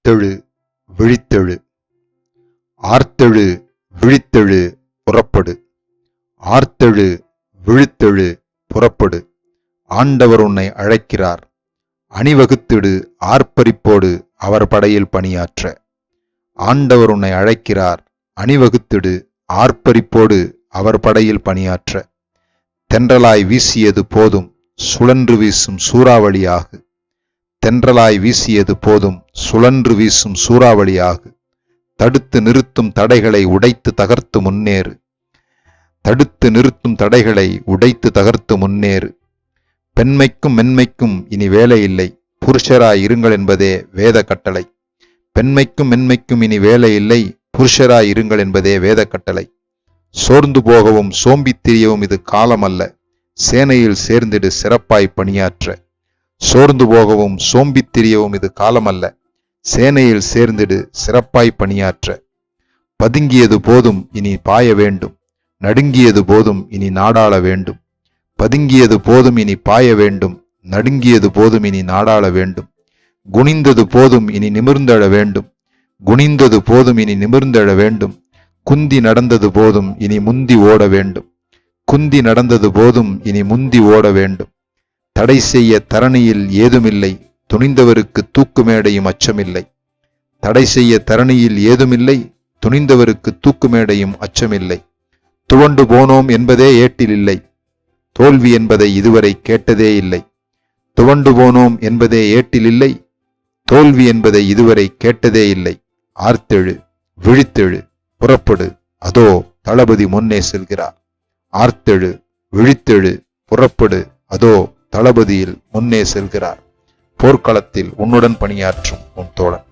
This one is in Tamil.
ஆர்த்தெழு விழித்தெழு. ஆர்த்தெழு விழித்தெழு புறப்படு. ஆர்த்தெழு விழித்தெழு புறப்படு. ஆண்டவர் உன்னை அழைக்கிறார். அணிவகுத்திடு ஆர்ப்பரிப்போடு அவர் படையில் பணியாற்ற. ஆண்டவர் உன்னை அழைக்கிறார். அணிவகுத்திடு ஆர்ப்பரிப்போடு அவர் படையில் பணியாற்ற. தென்றலாய் வீசியது போதும் சுழன்று வீசும் சூறாவளியாகு. தென்றலாய் வீசியது போதும் சுழன்று வீசும் சூறாவளியாகு. தடுத்து நிறுத்தும் தடைகளை உடைத்து தகர்த்து முன்னேறு. தடுத்து நிறுத்தும் தடைகளை உடைத்து தகர்த்து முன்னேறு. பெண்மைக்கும் மென்மைக்கும் இனி வேலை இல்லை, புருஷராய் இருங்கள் என்பதே வேத கட்டளை. பெண்மைக்கும் மென்மைக்கும் இனி வேலை இல்லை, புருஷராய் இருங்கள் என்பதே வேத கட்டளை. சோர்ந்து போகவும் சோம்பித் திரியவும் இது காலம் அல்ல. சேனையில் சேர்ந்திடு சிறப்பாய் பணியாற்ற. சோர்ந்து போகவும் சோம்பித் திரியவும் இது காலம் அல்ல. சேனையில் சேர்ந்திடு சிறப்பாய் பணியாற்ற. பதுங்கியது போதும் இனி பாய வேண்டும். நடுங்கியது போதும் இனி நாடாள வேண்டும். பதுங்கியது போதும் இனி பாய வேண்டும். நடுங்கியது போதும் இனி நாடாள வேண்டும். குனிந்தது போதும் இனி நிமிர்ந்தெழ வேண்டும். குனிந்தது போதும் இனி நிமிர்ந்தெழ வேண்டும். குந்தி நடந்தது போதும் இனி முந்தி ஓட வேண்டும். குந்தி நடந்தது போதும் இனி முந்தி ஓட வேண்டும். தடை செய்ய தரணியில் ஏதுமில்லை, துணிந்தவருக்கு தூக்கு மேடையும் அச்சமில்லை. தடை செய்ய தரணியில் ஏதுமில்லை, துணிந்தவருக்கு தூக்கு மேடையும் அச்சமில்லை. துவண்டு போனோம் என்பதே ஏட்டில் இல்லை, தோல்வி என்பதை இதுவரை கேட்டதே இல்லை. துவண்டு போனோம் என்பதே ஏட்டில் இல்லை, தோல்வி என்பதை இதுவரை கேட்டதே இல்லை. ஆர்த்தெழு விழித்தெழு புறப்படு, அதோ தளபதி முன்னே செல்கிறார். ஆர்த்தெழு விழித்தெழு புறப்படு, அதோ தளபதியில் முன்னே செல்கிறார். போர்க்களத்தில் உன்னுடன் பணியாற்றும் உன் தோழன்.